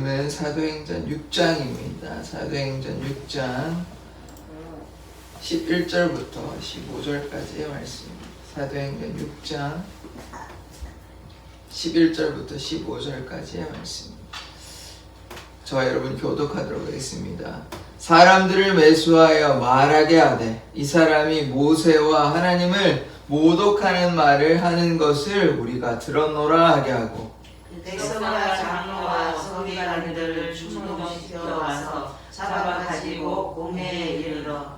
말씀은 사도행전 6장입니다. 사도행전 6장 11절부터 15절까지의 말씀입니다. 사도행전 6장 11절부터 15절까지의 말씀입니다. 저와 여러분 교독하도록 하겠습니다. 사람들을 매수하여 말하게 하되 이 사람이 모세와 하나님을 모독하는 말을 하는 것을 우리가 들었노라 하게 하고 백성과 장로와 서기관들을 충동시켜 와서 잡아가지고 공회에 이르러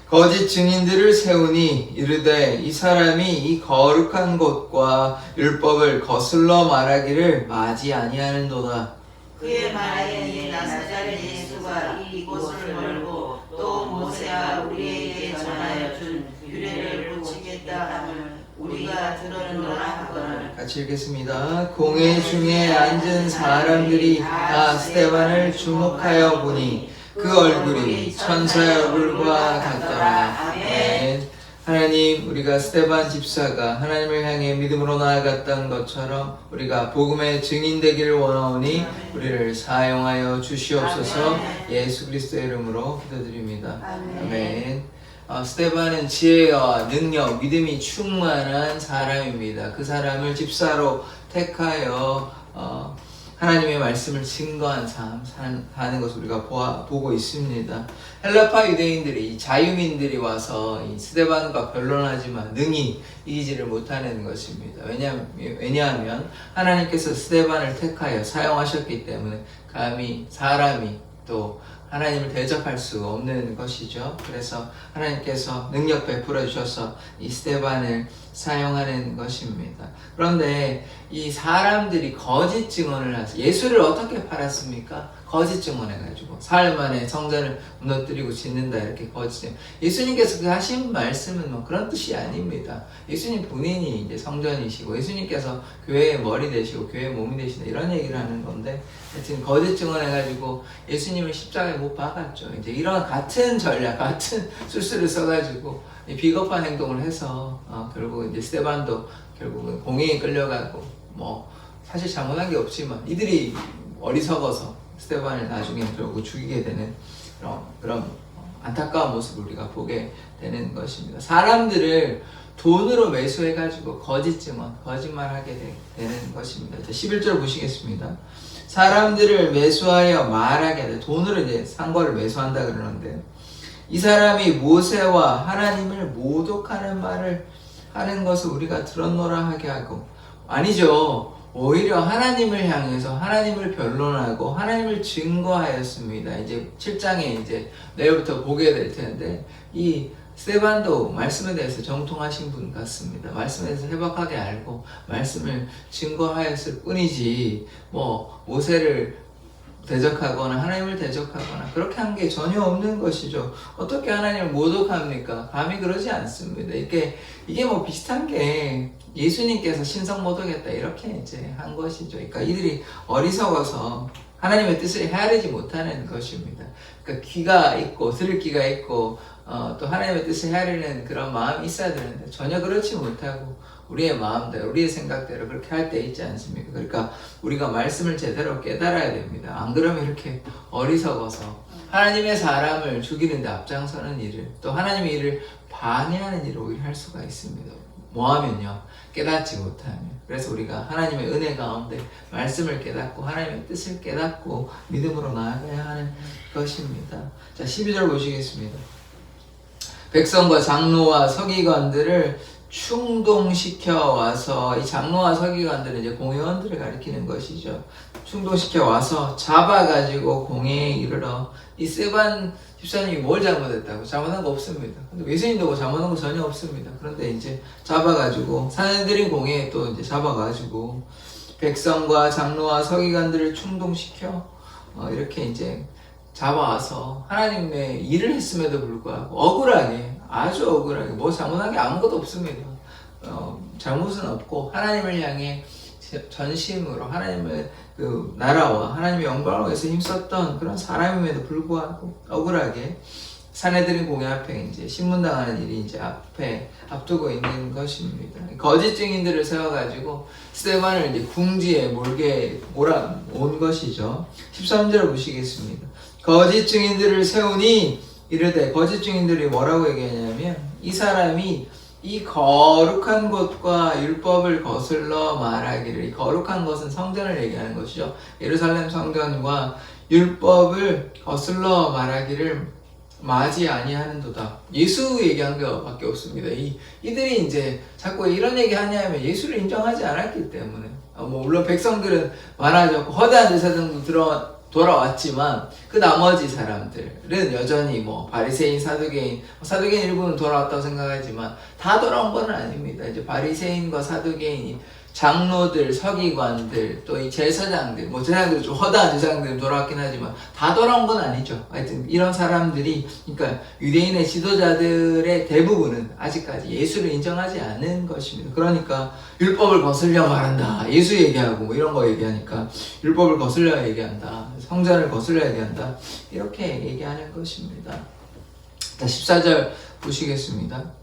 거짓 증인들을 세우니 이르되 이 사람이 이 거룩한 곳과 율법을 거슬러 말하기를 마지 아니하는도다. 그의 말하기를 나사렛 예수가 이곳을 멀고 또 모세가 우리에게 전하여 준 규례를 고치겠다 함을 우리가 들었노라 하거늘. 같이 읽겠습니다. 공회 중에 앉은 사람들이 다 스데반을 주목하여 보니 그 얼굴이 천사의 얼굴과 같더라. 아멘. 하나님, 우리가 스데반 집사가 하나님을 향해 믿음으로 나아갔던 것처럼 우리가 복음의 증인되기를 원하오니 우리를 사용하여 주시옵소서. 예수 그리스도의 이름으로 기도드립니다. 아멘. 스데반은 지혜와 능력, 믿음이 충만한 사람입니다. 그 사람을 집사로 택하여 하나님의 말씀을 증거한 삶 사는 것을 우리가 보고 있습니다. 헬라파 유대인들이, 자유민들이 와서 이 스데반과 변론하지만 능히 이기지를 못하는 것입니다. 왜냐하면 하나님께서 스데반을 택하여 사용하셨기 때문에 감히 사람이 또 하나님을 대적할 수 없는 것이죠. 그래서 하나님께서 능력 베풀어 주셔서 이 스데반을 사용하는 것입니다. 그런데 이 사람들이 거짓 증언을 해서 예수를 어떻게 팔았습니까? 거짓 증언해가지고 사흘 만에 성전을 무너뜨리고 짓는다 이렇게 거짓 증언. 예수님께서 그 하신 말씀은 뭐 그런 뜻이 아닙니다. 예수님 본인이 이제 성전이시고 예수님께서 교회의 머리 되시고 교회의 몸이 되시다 이런 얘기를 하는 건데 하여튼 거짓 증언해가지고 예수님을 십자가에 못 박았죠. 이제 이런 같은 전략, 같은 술수를 써가지고 비겁한 행동을 해서 결국 이제 스데반도 결국은 공회에 끌려가고 뭐 사실 잘못한 게 없지만 이들이 어리석어서 스데반을 나중에 결국 죽이게 되는 그런 안타까운 모습을 우리가 보게 되는 것입니다. 사람들을 돈으로 매수해가지고 거짓 증언, 거짓말하게 되는 것입니다. 11절 보시겠습니다. 사람들을 매수하여 말하게 하되 돈으로 이제 산 거를 매수한다 그러는데 이 사람이 모세와 하나님을 모독하는 말을 하는 것을 우리가 들었노라 하게 하고 아니죠. 오히려 하나님을 향해서 하나님을 변론하고 하나님을 증거하였습니다. 이제 7장에 이제 내일부터 보게 될 텐데 이 스데반도 말씀에 대해서 정통하신 분 같습니다. 말씀에 대해서 해박하게 알고 말씀을 증거하였을 뿐이지 뭐 모세를 대적하거나 하나님을 대적하거나 그렇게 한 게 전혀 없는 것이죠. 어떻게 하나님을 모독합니까? 감히 그러지 않습니다. 이게 뭐 비슷한 게 예수님께서 신성 모독했다 이렇게 이제 한 것이죠. 그러니까 이들이 어리석어서 하나님의 뜻을 헤아리지 못하는 것입니다. 그러니까 귀가 있고 들을 귀가 있고 또 하나님의 뜻을 헤아리는 그런 마음이 있어야 되는데 전혀 그렇지 못하고 우리의 마음대로 우리의 생각대로 그렇게 할 때 있지 않습니까? 그러니까 우리가 말씀을 제대로 깨달아야 됩니다. 안 그러면 이렇게 어리석어서 하나님의 사람을 죽이는 데 앞장서는 일을 또 하나님의 일을 방해하는 일을 오히려 할 수가 있습니다. 뭐하면요? 깨닫지 못하면. 그래서 우리가 하나님의 은혜 가운데 말씀을 깨닫고 하나님의 뜻을 깨닫고 믿음으로 나아가야 하는 것입니다. 자, 12절 보시겠습니다. 백성과 장로와 서기관들을 충동시켜 와서 이 장로와 서기관들은 이제 공회원들을 가리키는 것이죠. 충동시켜 와서 잡아가지고 공회에 이르러 이 스데반 집사님이 뭘 잘못했다고? 잘못한 거 없습니다. 근데 예수님도 뭐 잘못한 거 전혀 없습니다. 그런데 이제 잡아가지고 사내들인 공회에 또 이제 잡아가지고 백성과 장로와 서기관들을 충동시켜 이렇게 이제 잡아와서 하나님의 일을 했음에도 불구하고 억울하게 아주 억울하게 뭐 잘못한 게 아무것도 없습니다. 잘못은 없고 하나님을 향해 전심으로 하나님의 그 나라와 하나님의 영광을 위해서 힘썼던 그런 사람임에도 불구하고 억울하게 사내들인 공회 앞에 이제 신문당하는 일이 이제 앞두고 있는 것입니다. 거짓 증인들을 세워가지고 스데반을 이제 궁지에 몰아온 것이죠. 13절 보시겠습니다. 거짓 증인들을 세우니 이르되, 거짓 증인들이 뭐라고 얘기하냐면, 이 사람이 이 거룩한 곳과 율법을 거슬러 말하기를, 이 거룩한 것은 성전을 얘기하는 것이죠. 예루살렘 성전과 율법을 거슬러 말하기를 맞이 아니하는도다. 예수 얘기한 것밖에 없습니다. 이들이 이제 자꾸 이런 얘기 하냐면 예수를 인정하지 않았기 때문에, 물론 백성들은 많아졌고 허다한 제사장도 돌아왔지만 그 나머지 사람들은 여전히 바리새인, 사두개인 일부는 돌아왔다고 생각하지만 다 돌아온 건 아닙니다. 이제 바리새인과 사두개인이 장로들, 서기관들, 또 이 제사장들, 제사장들 좀 허다한 제사장들은 돌아왔긴 하지만 다 돌아온 건 아니죠. 하여튼 이런 사람들이, 그러니까 유대인의 지도자들의 대부분은 아직까지 예수를 인정하지 않은 것입니다. 그러니까 율법을 거슬려 말한다, 예수 얘기하고 이런 거 얘기하니까 율법을 거슬려 얘기한다, 성전을 거슬려 얘기한다, 이렇게 얘기하는 것입니다. 14절 보시겠습니다.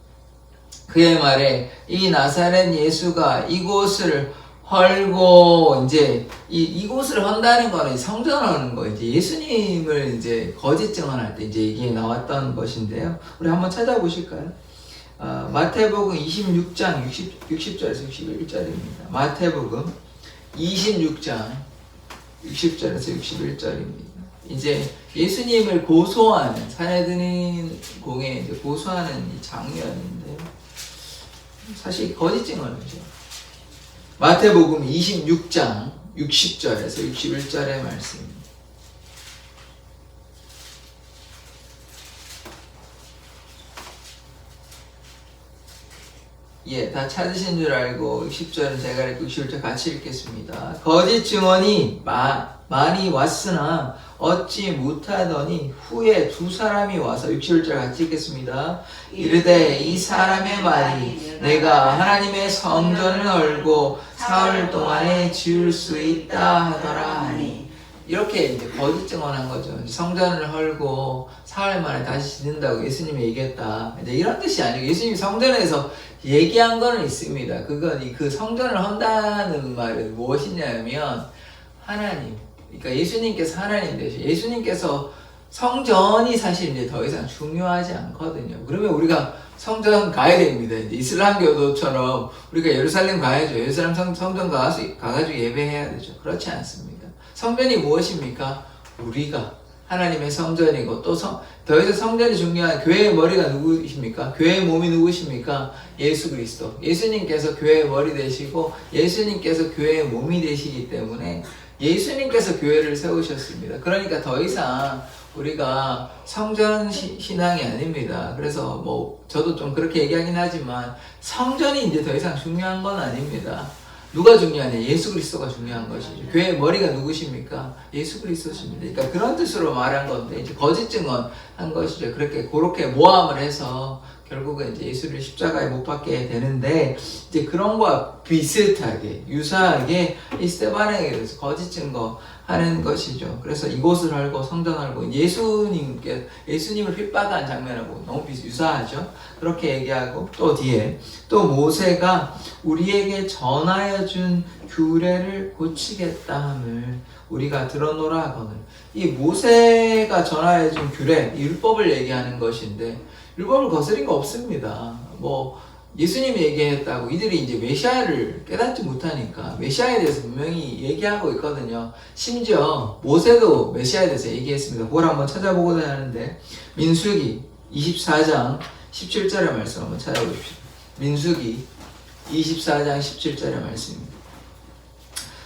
그의 말에 이 나사렛 예수가 이곳을 헐고, 이제 이곳을 헌다는 거는 성전을 하는 거, 이제 예수님을 이제 거짓 증언할 때 이제 이게 나왔던 것인데요. 우리 한번 찾아보실까요? 마태복음 26장 60절에서 61절입니다. 마태복음 26장 60절에서 61절입니다. 이제 예수님을 고소하는, 사내들인 공에 이제 고소하는 이 장면인데요. 사실 거짓 증언이죠. 마태복음 26장 60절에서 61절의 말씀입니다. 다 찾으신 줄 알고 60절은 제가 읽고 61절 같이 읽겠습니다. 거짓 증언이 많이 왔으나 얻지 못하더니 후에 두 사람이 와서 61절 같이 읽겠습니다. 이르되 이 사람의 말이 내가 하나님의 성전을 헐고 사흘 동안에 지을 수 있다 하더라 하니, 이렇게 이제 거짓 증언한 거죠. 성전을 헐고 사흘 만에 다시 짓는다고 예수님이 얘기했다. 이제 이런 뜻이 아니고, 예수님이 성전에서 얘기한 거는 있습니다. 그건 그 성전을 헌다는 말은 무엇이냐면 하나님, 그러니까 예수님께서 하나님 되시, 예수님께서 성전이 사실 이제 더 이상 중요하지 않거든요. 그러면 우리가 성전 가야 됩니다. 이제 이슬람교도처럼 우리가 예루살렘 가야죠. 예루살렘 성전 가가지고 예배해야 되죠. 그렇지 않습니다. 성전이 무엇입니까? 우리가 하나님의 성전이고, 또 더 이상 성전이 중요한 교회의 머리가 누구십니까? 교회의 몸이 누구십니까? 예수 그리스도. 예수님께서 교회의 머리 되시고 예수님께서 교회의 몸이 되시기 때문에 예수님께서 교회를 세우셨습니다. 그러니까 더 이상 우리가 성전 신앙이 아닙니다. 그래서 저도 좀 그렇게 얘기하긴 하지만 성전이 이제 더 이상 중요한 건 아닙니다. 누가 중요하냐? 예수 그리스도가 중요한 것이죠. 교회의 머리가 누구십니까? 예수 그리스도십니다. 그러니까 그런 뜻으로 말한 건데, 이제 거짓 증언한 것이죠. 그렇게 모함을 해서 결국은 이제 예수를 십자가에 못 박게 되는데, 이제 그런 거와 비슷하게, 유사하게 이 스데반에게 대해서 거짓 증거하는 것이죠. 그래서 이곳을 헐고 성전을 헐고 예수님을 핍박한 장면하고 너무 유사하죠. 그렇게 얘기하고, 또 뒤에 또 모세가 우리에게 전하여 준 규례를 고치겠다 함을 우리가 들어노라 하거늘. 이 모세가 전하여 준 규례, 율법을 얘기하는 것인데, 율법을 거스린 거 없습니다. 예수님이 얘기했다고 이들이 이제 메시아를 깨닫지 못하니까 메시아에 대해서 분명히 얘기하고 있거든요. 심지어 모세도 메시아에 대해서 얘기했습니다. 그걸 한번 찾아보고자 하는데, 민수기 24장 17절의 말씀 한번 찾아보십시오. 민수기 24장 17절의 말씀입니다.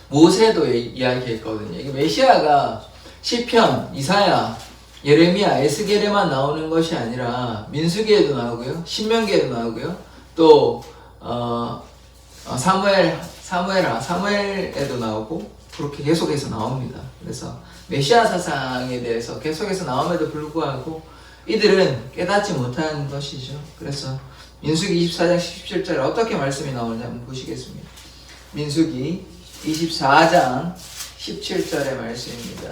모세도 이야기했거든요. 이게 메시아가 시편, 이사야, 예레미야, 에스겔에만 나오는 것이 아니라 민수기에도 나오고요, 신명기에도 나오고요, 또 사무엘에도 나오고, 그렇게 계속해서 나옵니다. 그래서 메시아 사상에 대해서 계속해서 나옴에도 불구하고 이들은 깨닫지 못하는 것이죠. 그래서 민수기 24장 17절에 어떻게 말씀이 나오는지 한번 보시겠습니다. 민수기 24장 17절의 말씀입니다.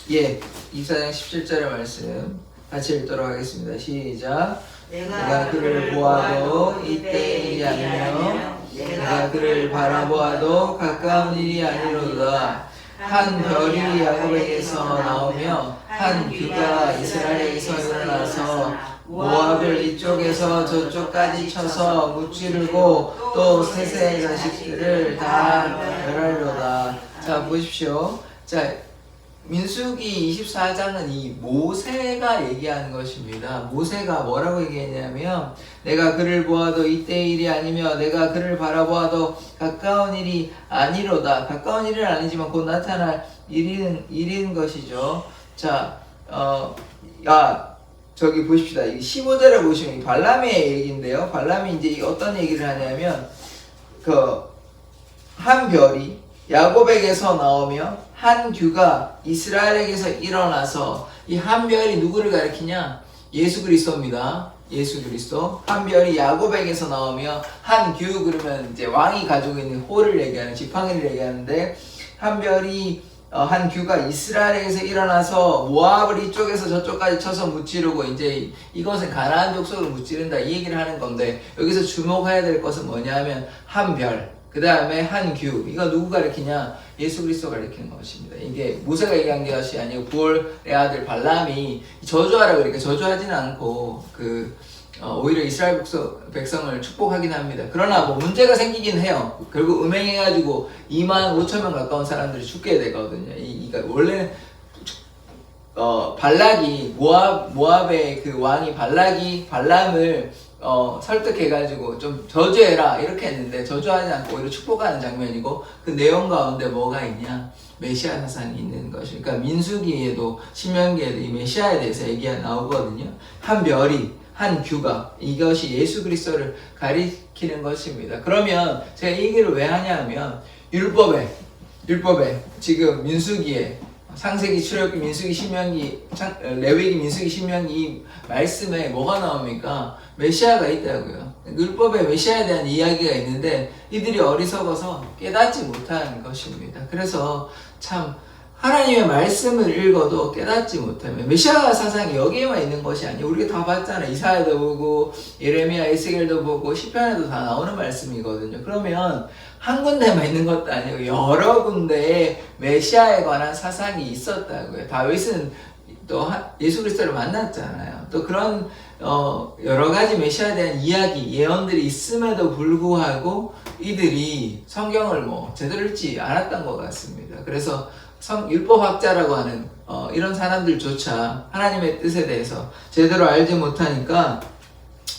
예, 24장 17절의 말씀 같이 읽도록 하겠습니다. 시작. 내가 그를 보아도 이때의 일이 아니며 내가 그를 바라보아도 가까운 일이 아니로다. 한 별이 야곱에게서 나오며 한 귀가 이스라엘에게서 일어나서 모압을 이쪽에서 저쪽까지 쳐서 무찌르고 또 셋의 자식들을 다 멸하리로다. 자, 보십시오. 자, 민수기 24장은 이 모세가 얘기하는 것입니다. 모세가 뭐라고 얘기했냐면 내가 그를 보아도 이때의 일이 아니며 내가 그를 바라보아도 가까운 일이 아니로다. 가까운 일은 아니지만 곧 나타날 일인 것이죠. 자, 저기 보십시다. 이 15절에 보시면 이 발람의 얘기인데요. 발람이 이제 어떤 얘기를 하냐면 한 별이 야곱에게서 나오며 한 규가 이스라엘에게서 일어나서 이 한 별이 누구를 가리키냐? 예수 그리스도입니다. 예수 그리스도. 한 별이 야곱에게서 나오며 한 규 그러면 이제 왕이 가지고 있는 호를 얘기하는 지팡이를 얘기하는데 한 별이 한 규가 이스라엘에게서 일어나서 모압을 이쪽에서 저쪽까지 쳐서 무찌르고 이제 이것은 가나안 족속을 무찌른다 이 얘기를 하는 건데 여기서 주목해야 될 것은 뭐냐면 한 별, 그 다음에 한 규. 이거 누구 가리키냐? 예수 그리스도 가리키는 것입니다. 이게 모세가 얘기한 것이 아니고 부올의 아들 발람이 저주하라 그러니까 저주하지는 않고 오히려 이스라엘 백성을 축복하긴 합니다. 그러나 뭐 문제가 생기긴 해요. 결국 음행해가지고 25,000명 가까운 사람들이 죽게 되거든요. 그러니까 원래는 발락이 모압의 그 왕이 발락이 발람을 설득해가지고 좀 저주해라 이렇게 했는데 저주하지 않고 오히려 축복하는 장면이고 그 내용 가운데 뭐가 있냐? 메시아 사상이 있는 것이. 그러니까 민수기에도 신명기에도 이 메시아에 대해서 얘기가 나오거든요. 한 별이 한 규가 이것이 예수 그리스도를 가리키는 것입니다. 그러면 제가 이 얘기를 왜 하냐면 율법에 지금 민수기에 창세기, 출애굽기, 민수기, 신명기, 레위기, 민수기, 신명기 이 말씀에 뭐가 나옵니까? 메시아가 있다고요. 율법에 메시아에 대한 이야기가 있는데 이들이 어리석어서 깨닫지 못하는 것입니다. 그래서 참 하나님의 말씀을 읽어도 깨닫지 못하면 메시아 사상이 여기에만 있는 것이 아니에요. 우리가 다 봤잖아요. 이사야도 보고 예레미야, 에스겔도 보고 시편에도 다 나오는 말씀이거든요. 그러면 한 군데만 있는 것도 아니고 여러 군데에 메시아에 관한 사상이 있었다고요. 다윗은 또 예수 그리스도를 만났잖아요. 또 그런 여러 가지 메시아에 대한 이야기, 예언들이 있음에도 불구하고 이들이 성경을 뭐 제대로 읽지 않았던 것 같습니다. 그래서 율법학자라고 하는 이런 사람들조차 하나님의 뜻에 대해서 제대로 알지 못하니까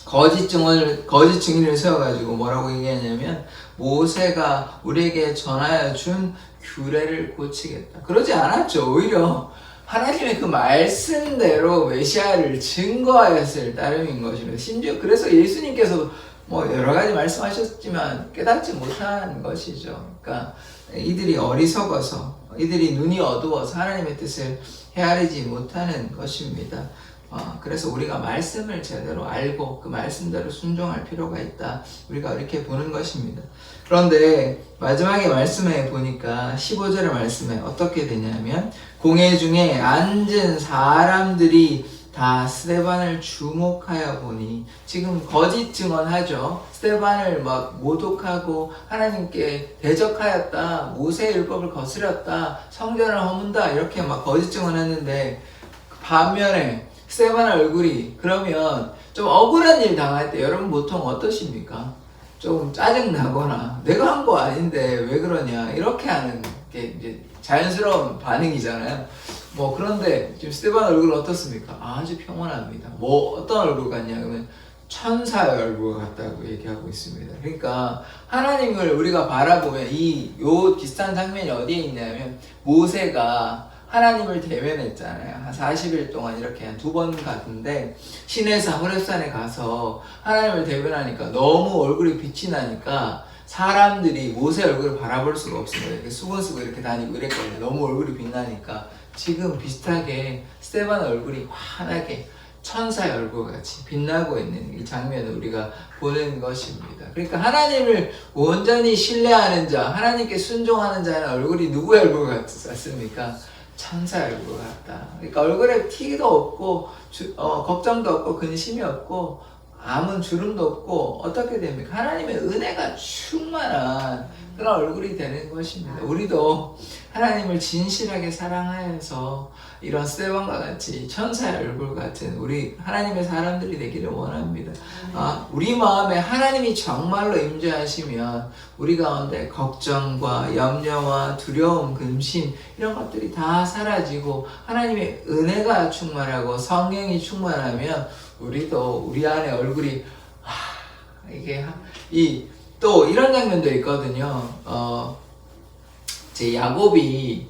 거짓 증인을 세워가지고 뭐라고 얘기하냐면 모세가 우리에게 전하여 준 규례를 고치겠다. 그러지 않았죠. 오히려 하나님의 그 말씀대로 메시아를 증거하였을 따름인 것입니다. 심지어 그래서 예수님께서 뭐 여러 가지 말씀하셨지만 깨닫지 못한 것이죠. 그러니까 이들이 어리석어서 이들이 눈이 어두워서 하나님의 뜻을 헤아리지 못하는 것입니다. 그래서 우리가 말씀을 제대로 알고 그 말씀대로 순종할 필요가 있다. 우리가 이렇게 보는 것입니다. 그런데 마지막에 말씀에 보니까 15절의 말씀에 어떻게 되냐면 공회 중에 앉은 사람들이 다 스데반을 주목하여 보니 지금 거짓 증언하죠. 스데반을 막 모독하고 하나님께 대적하였다. 모세의 율법을 거스렸다. 성전을 허문다. 이렇게 막 거짓 증언했는데 반면에 스데반 얼굴이 그러면 좀 억울한 일 당할 때 여러분 보통 어떠십니까? 좀 짜증나거나 내가 한 거 아닌데 왜 그러냐 이렇게 하는 게 이제 자연스러운 반응이잖아요. 뭐 그런데 지금 스데반 얼굴은 어떻습니까? 아주 평온합니다. 뭐 어떤 얼굴 같냐 그러면 천사의 얼굴 같다고 얘기하고 있습니다. 그러니까 하나님을 우리가 바라보면 요 비슷한 장면이 어디에 있냐면 모세가 하나님을 대면했잖아요. 한 40일 동안 이렇게 한 2번 갔는데 시내산 호렙산에 가서 하나님을 대면하니까 너무 얼굴이 빛이 나니까 사람들이 모세 얼굴을 바라볼 수가 없습니다. 이렇게 수건 쓰고 이렇게 다니고 이랬거든요. 너무 얼굴이 빛나니까 지금 비슷하게 스데반 얼굴이 환하게 천사의 얼굴같이 빛나고 있는 이 장면을 우리가 보는 것입니다. 그러니까 하나님을 온전히 신뢰하는 자, 하나님께 순종하는 자는 얼굴이 누구의 얼굴 같습니까? 천사 얼굴 같다. 그러니까 얼굴에 티도 없고 걱정도 없고 근심이 없고 아무 주름도 없고 어떻게 됩니까? 하나님의 은혜가 충만한 그런 얼굴이 되는 것입니다. 우리도 하나님을 진실하게 사랑하여서 이런 스데반과 같이 천사의 얼굴 같은 우리 하나님의 사람들이 되기를 원합니다. 우리 마음에 하나님이 정말로 임재하시면 우리 가운데 걱정과 염려와 두려움, 근심 이런 것들이 다 사라지고 하나님의 은혜가 충만하고 성령이 충만하면 우리도 우리 안에 얼굴이 이게 또 이런 장면도 있거든요. 제 야곱이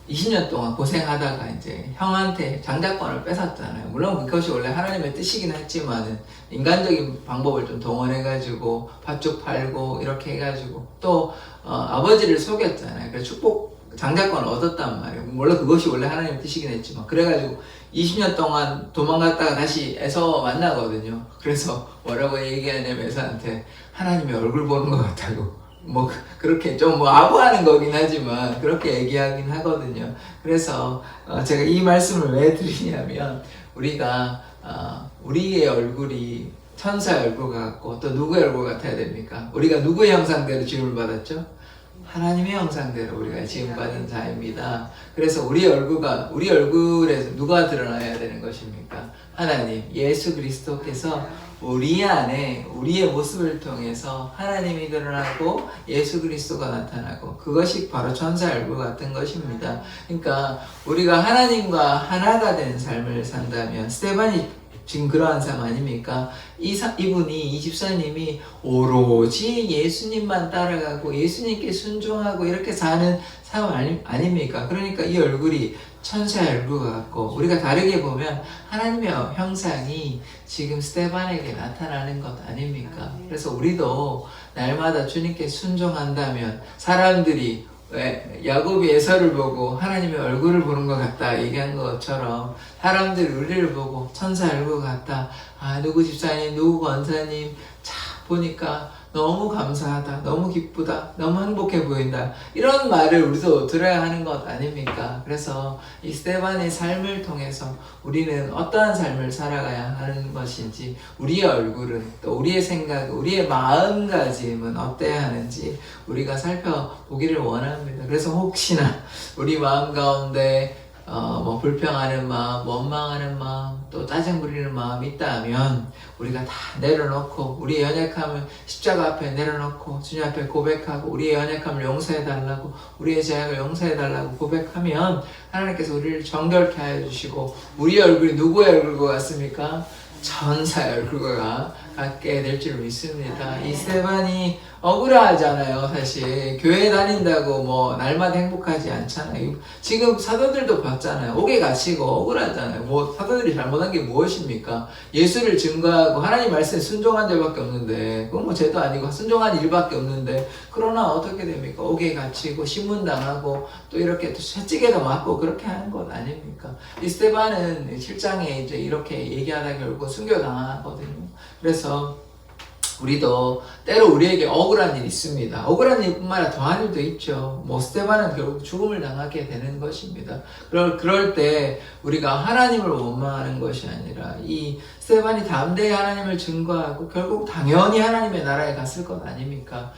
20년 동안 고생하다가 이제 형한테 장자권을 뺏었잖아요. 물론 그것이 원래 하나님의 뜻이긴 했지만은 인간적인 방법을 좀 동원해가지고 밭죽 팔고 이렇게 해가지고 또 아버지를 속였잖아요. 그래서 장자권을 얻었단 말이에요. 물론 그것이 원래 하나님의 뜻이긴 했지만 그래가지고 20년 동안 도망갔다가 다시 에서 만나거든요. 그래서 뭐라고 얘기하냐면 에서한테 하나님의 얼굴 보는 것 같다고 그렇게 좀 아부하는 거긴 하지만 그렇게 얘기하긴 하거든요. 그래서 제가 이 말씀을 왜 드리냐면 우리가 우리의 얼굴이 천사의 얼굴 같고 또 누구의 얼굴 같아야 됩니까? 우리가 누구의 형상대로 지음을 받았죠? 하나님의 형상대로 우리가 지음받은 자입니다. 그래서 우리 얼굴에서 누가 드러나야 되는 것입니까? 하나님, 예수 그리스도께서 우리 안에 우리의 모습을 통해서 하나님이 드러나고 예수 그리스도가 나타나고 그것이 바로 천사의 얼굴 같은 것입니다. 그러니까 우리가 하나님과 하나가 된 삶을 산다면 스데반이 지금 그러한 삶 아닙니까? 이분이 이 집사님이 오로지 예수님만 따라가고 예수님께 순종하고 이렇게 사는 삶 아닙니까? 그러니까 이 얼굴이 천사의 얼굴 같고 우리가 다르게 보면 하나님의 형상이 지금 스데반에게 나타나는 것 아닙니까? 그래서 우리도 날마다 주님께 순종한다면 사람들이 야곱이 에서를 보고 하나님의 얼굴을 보는 것 같다 얘기한 것처럼 사람들이 우리를 보고 천사 얼굴 같다. 누구 집사님, 누구 권사님 보니까 너무 감사하다, 너무 기쁘다, 너무 행복해 보인다 이런 말을 우리도 들어야 하는 것 아닙니까? 그래서 이 스데반의 삶을 통해서 우리는 어떠한 삶을 살아가야 하는 것인지 우리의 얼굴은 또 우리의 생각, 우리의 마음가짐은 어때야 하는지 우리가 살펴보기를 원합니다. 그래서 혹시나 우리 마음 가운데 불평하는 마음, 원망하는 마음, 또 짜증 부리는 마음이 있다면 우리가 다 내려놓고 우리의 연약함을 십자가 앞에 내려놓고 주님 앞에 고백하고 우리의 연약함을 용서해달라고 우리의 죄악을 용서해달라고 고백하면 하나님께서 우리를 정결케 하여 주시고 우리의 얼굴이 누구의 얼굴과 같습니까? 천사의 얼굴과 같게 될 줄 믿습니다. 이 스데반이 억울하잖아요. 사실 교회 다닌다고 날마다 행복하지 않잖아요. 지금 사도들도 봤잖아요. 옥에 갇히고 억울하잖아요. 사도들이 잘못한 게 무엇입니까? 예수를 증거하고 하나님 말씀에 순종한 일밖에 없는데 그건 죄도 아니고 순종한 일밖에 없는데 그러나 어떻게 됩니까? 옥에 갇히고 신문당하고 또 이렇게 또 채찍에도 맞고 그렇게 하는 것 아닙니까? 이 스데반은 7장에 이제 이렇게 얘기하다 결국 순교당하거든요. 그래서 우리도 때로 우리에게 억울한 일이 있습니다. 억울한 일뿐만 아니라 더한 일도 있죠. 스데반은 결국 죽음을 당하게 되는 것입니다. 그럴 때 우리가 하나님을 원망하는 것이 아니라 이 스데반이 담대히 하나님을 증거하고 결국 당연히 하나님의 나라에 갔을 것 아닙니까?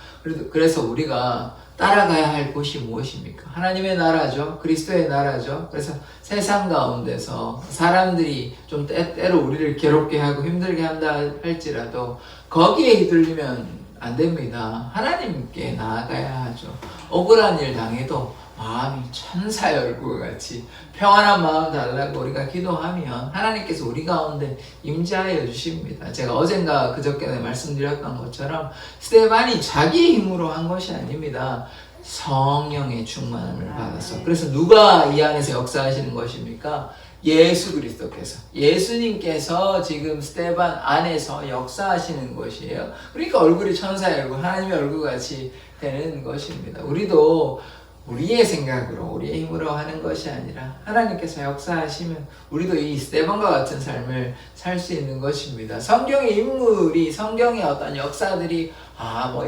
그래서 우리가 따라가야 할 곳이 무엇입니까? 하나님의 나라죠. 그리스도의 나라죠. 그래서 세상 가운데서 사람들이 좀 때로 우리를 괴롭게 하고 힘들게 한다 할지라도 거기에 휘둘리면 안 됩니다. 하나님께 나아가야 하죠. 억울한 일 당해도 마음이 천사의 얼굴같이 평안한 마음 달라고 우리가 기도하면 하나님께서 우리 가운데 임재하여 주십니다. 제가 어젠가 그저께 말씀드렸던 것처럼 스데반이 자기 힘으로 한 것이 아닙니다. 성령의 충만함을 받았어. 그래서 누가 이 안에서 역사하시는 것입니까? 예수 그리스도께서, 예수님께서 지금 스데반 안에서 역사하시는 것이에요. 그러니까 얼굴이 천사의 얼굴, 하나님의 얼굴같이 되는 것입니다. 우리도 우리의 생각으로, 우리의 힘으로 하는 것이 아니라 하나님께서 역사하시면 우리도 이 스데반과 같은 삶을 살 수 있는 것입니다. 성경의 인물이, 성경의 어떤 역사들이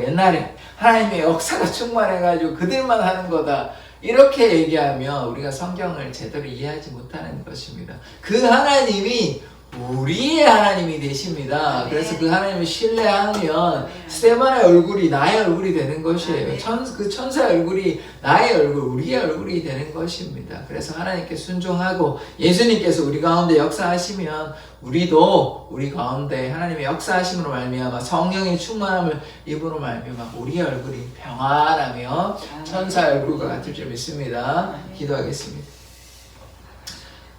옛날에 하나님의 역사가 충만해가지고 그들만 하는 거다 이렇게 얘기하면 우리가 성경을 제대로 이해하지 못하는 것입니다. 그 하나님이 우리의 하나님이 되십니다. 그래서 그 하나님을 신뢰하면 스테반의 얼굴이 나의 얼굴이 되는 것이에요. 그 천사의 얼굴이 나의 얼굴, 우리의 얼굴이 되는 것입니다. 그래서 하나님께 순종하고 예수님께서 우리 가운데 역사하시면 우리도 우리 가운데 하나님의 역사하심으로 말미암아 성령의 충만함을 입으로 말미암아 우리의 얼굴이 평안하며 천사의 얼굴과 같을 줄 믿습니다. 기도하겠습니다.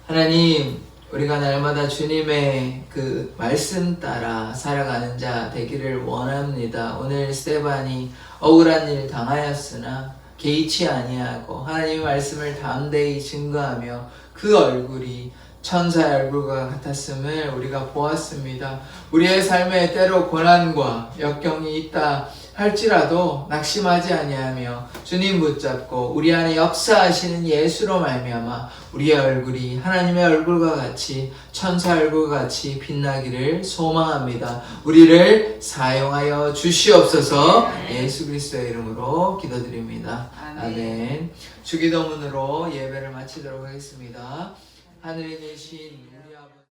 하나님, 우리가 날마다 주님의 그 말씀 따라 살아가는 자 되기를 원합니다. 오늘 스테반이 억울한 일 당하였으나 개의치 아니하고 하나님의 말씀을 담대히 증거하며 그 얼굴이 천사의 얼굴과 같았음을 우리가 보았습니다. 우리의 삶에 때로 고난과 역경이 있다 할지라도 낙심하지 아니하며 주님 붙잡고 우리 안에 역사하시는 예수로 말미암아 우리의 얼굴이 하나님의 얼굴과 같이 천사 얼굴과 같이 빛나기를 소망합니다. 우리를 사용하여 주시옵소서. 예수 그리스도의 이름으로 기도드립니다. 아멘. 주기도문으로 예배를 마치도록 하겠습니다. 하늘에 계신 우리 아버지